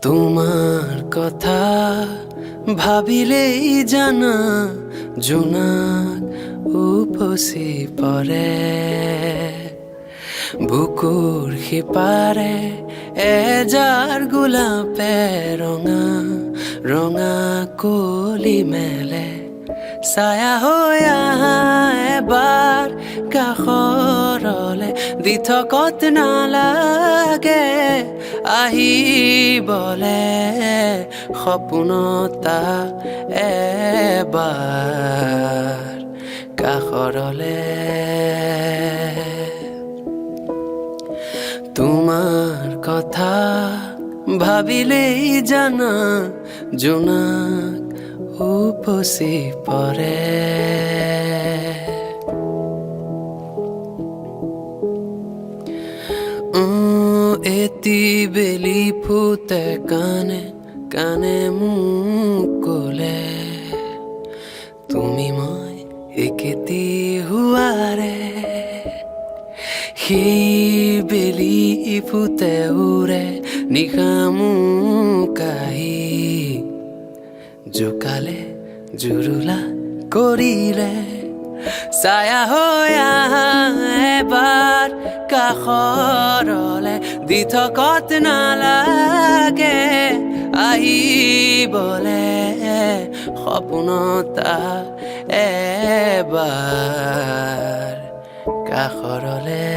তোমার কথা ভাবিলেই জানা জোনাক উপচি পৰে বুকুৰ সিপাৰে এজাৰ গোলাপে ৰঙা ৰঙা কলি মেলে ছায়া হৈ আহা এবাৰ কাষৰলে দি থকত নালাগে আহিবলে সপোনতা এবাৰ কাষৰলে তোমাৰ কথা ভাবিলেই জানা জোনাক উপচি পৰে এটি বেলি ফুটে কানে কানে মোক ক'লে তুমি মই একেটি হোৱাৰে সেই বেলি ফুটে উৰে নিশা মোক আহি জোকালে জুৰুলা কৰিলে ছায়া হৈ আহা এবাৰ কাষৰলে দি থকত নালাগে আহিবলে সপোনতা এবাৰ কাষৰলে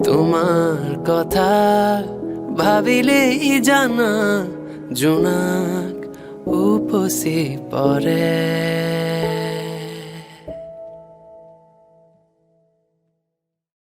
তোমাৰ কথা ভাবিলেই জানা জোনাক উপচি পৰে।